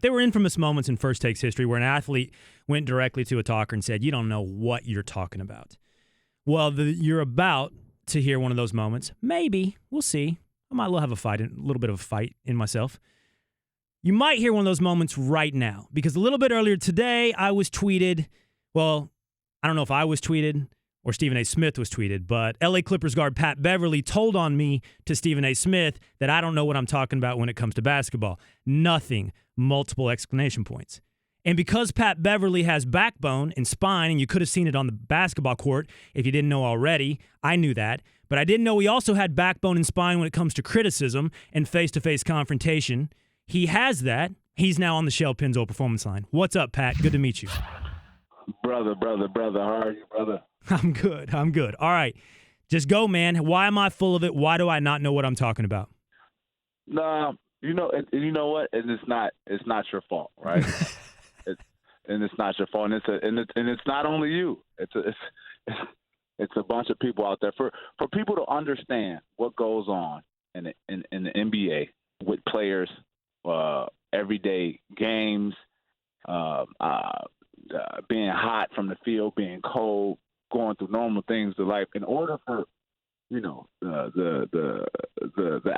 They were infamous moments in First Takes history where an athlete went directly to a talker and said, "You don't know what you're talking about." Well, you're about to hear one of those moments. Maybe. We'll see. I might have a little bit of a fight in myself. You might hear one of those moments right now because a little bit earlier today, I was tweeted. Well, I don't know if I was tweeted or Stephen A. Smith was tweeted, but LA Clippers guard Pat Beverley told on me to Stephen A. Smith that I don't know what I'm talking about when it comes to basketball. Nothing. Multiple exclamation points. And because Pat Beverley has backbone and spine, and you could have seen it on the basketball court if you didn't know already, I knew that. But I didn't know he also had backbone and spine when it comes to criticism and face-to-face confrontation. He has that. He's now on the Shell Pennzoil Performance Line. What's up, Pat? Good to meet you. Brother. How are you, brother? I'm good. All right. Just go, man. Why am I full of it? Why do I not know what I'm talking about? Nah, you know what? And it's not your fault, right? It's not your fault. And it's not only you. It's a bunch of people out there. For people to understand what goes on in the NBA with players, everyday games, being hot from the field, being cold, going through normal things of life. In order for the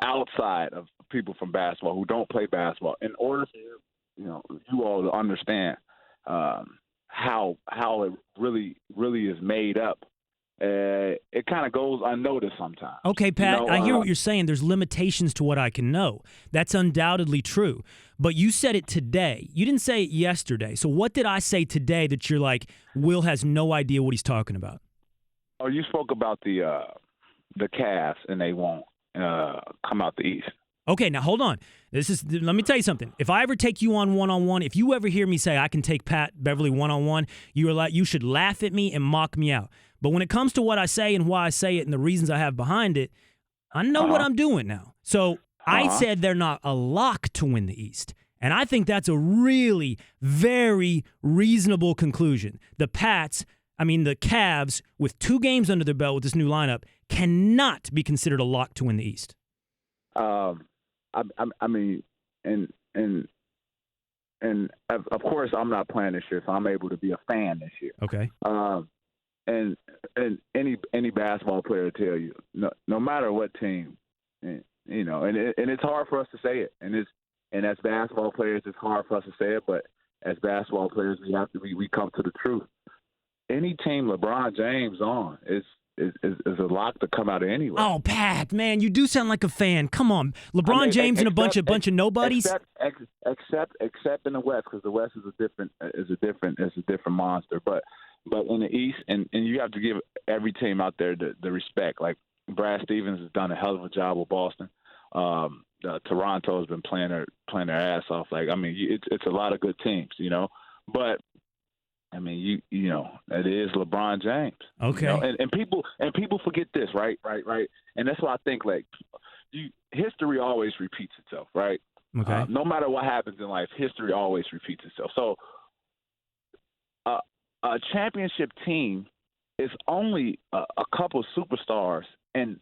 outside of people from basketball who don't play basketball, in order for you all to understand how it really is made up, it kind of goes unnoticed sometimes. Okay, Pat, I hear what you're saying. There's limitations to what I can know. That's undoubtedly true. But you said it today. You didn't say it yesterday. So what did I say today that you're like, Will has no idea what he's talking about? Oh, you spoke about the Cavs, and they won't come out the East. Okay, now hold on. Let me tell you something. If I ever take you on one-on-one, if you ever hear me say I can take Pat Beverley one-on-one, you should laugh at me and mock me out. But when it comes to what I say and why I say it and the reasons I have behind it, I know what I'm doing now. So I said they're not a lock to win the East. And I think that's a really very reasonable conclusion. The Cavs, with 2 games under their belt with this new lineup, cannot be considered a lock to win the East. I mean, and of course I'm not playing this year, so I'm able to be a fan this year. Okay. And any basketball player will tell you, no matter what team, and it's hard for us to say it, and as basketball players, it's hard for us to say it, but as basketball players, we come to the truth. Any team LeBron James on is a lock to come out of anywhere. Oh, Pat, man, you do sound like a fan. Come on, LeBron James and a bunch of nobodies. Except in the West, because the West is a different monster. But in the East, and you have to give every team out there the respect. Like Brad Stevens has done a hell of a job with Boston. Toronto has been playing their ass off. Like, I mean, it's a lot of good teams, but. I mean, it is LeBron James. Okay. And people forget this, right? And that's why I think history always repeats itself, right? Okay. No matter what happens in life, history always repeats itself. So, a championship team is only a couple superstars and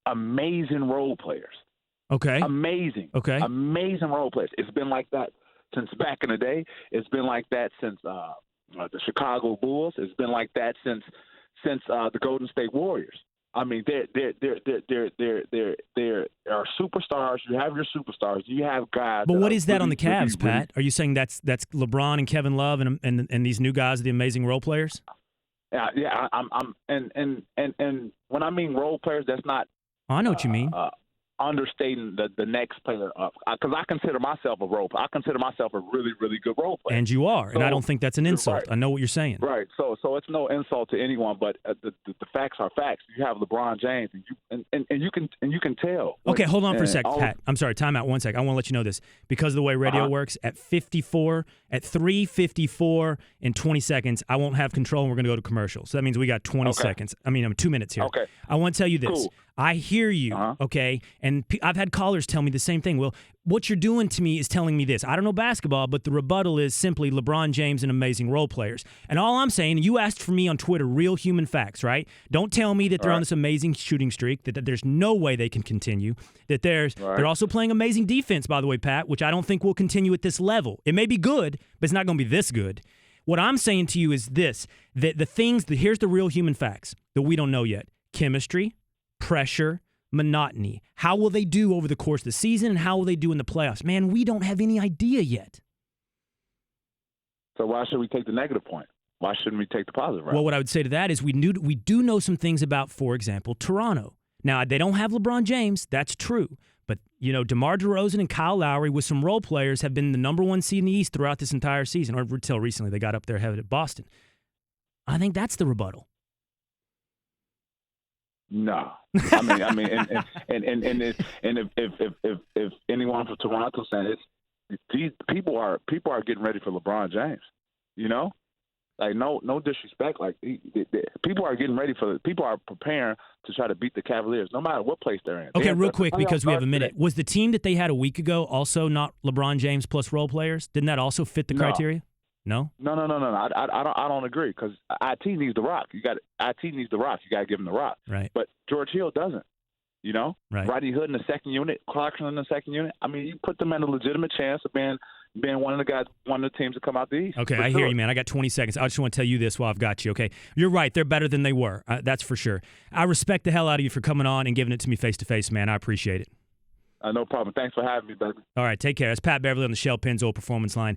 amazing role players. Okay. Amazing. Okay. Amazing role players. It's been like that since back in the day. It's been like that since the Chicago Bulls. It's been like that since the Golden State Warriors. I mean, there are superstars. You have your superstars. You have guys. But what is that on the Cavs, Pat? Are you saying that's LeBron and Kevin Love and these new guys are the amazing role players? Yeah. And when I mean role players, that's not. I know what you mean. Understating the next player up, because I consider myself a role player. I consider myself a really, really good role player. And you are, and I don't think that's an insult. Right. I know what you're saying. Right. So it's no insult to anyone, but the facts are facts. You have LeBron James, and you can tell. Okay, hold on for a sec, Pat. I'm sorry. Time out. 1 sec. I want to let you know this because of the way radio works. At 3:54 in 20 seconds, I won't have control, and we're going to go to commercial. So that means we got 20 seconds. 2 minutes here. Okay. I want to tell you this. Cool. I hear you, okay? And I've had callers tell me the same thing. Well, what you're doing to me is telling me this. I don't know basketball, but the rebuttal is simply LeBron James and amazing role players. And all I'm saying, you asked for me on Twitter, real human facts, right? Don't tell me that they're on this amazing shooting streak, that there's no way they can continue, that they're also playing amazing defense, by the way, Pat, which I don't think will continue at this level. It may be good, but it's not going to be this good. What I'm saying to you is this, that here's the real human facts that we don't know yet. Chemistry, pressure, monotony. How will they do over the course of the season, and how will they do in the playoffs? Man, we don't have any idea yet. So why should we take the negative point? Why shouldn't we take the positive route? Well, what I would say to that is we do know some things about, for example, Toronto. Now, they don't have LeBron James. That's true. But, DeMar DeRozan and Kyle Lowry with some role players have been the number one seed in the East throughout this entire season, or until recently they got up there ahead at Boston. I think that's the rebuttal. No, I mean, and if anyone from Toronto saying these people are getting ready for LeBron James, like no disrespect, like people are preparing to try to beat the Cavaliers, no matter what place they're in. Okay, real quick because we have a minute. Was the team that they had a week ago also not LeBron James plus role players? Didn't that also fit the criteria? No. I don't agree because IT needs the rock. IT needs the rock. You got to give him the rock. Right. But George Hill doesn't. Right. Rodney Hood in the second unit, Clarkson in the second unit. I mean, you put them in a legitimate chance of being one of the teams to come out the East. Okay, I hear you, man. I got 20 seconds. I just want to tell you this while I've got you, okay? You're right. They're better than they were. That's for sure. I respect the hell out of you for coming on and giving it to me face-to-face, man. I appreciate it. No problem. Thanks for having me, baby. All right, take care. That's Pat Beverley on the Shell Pennzoil Performance Line.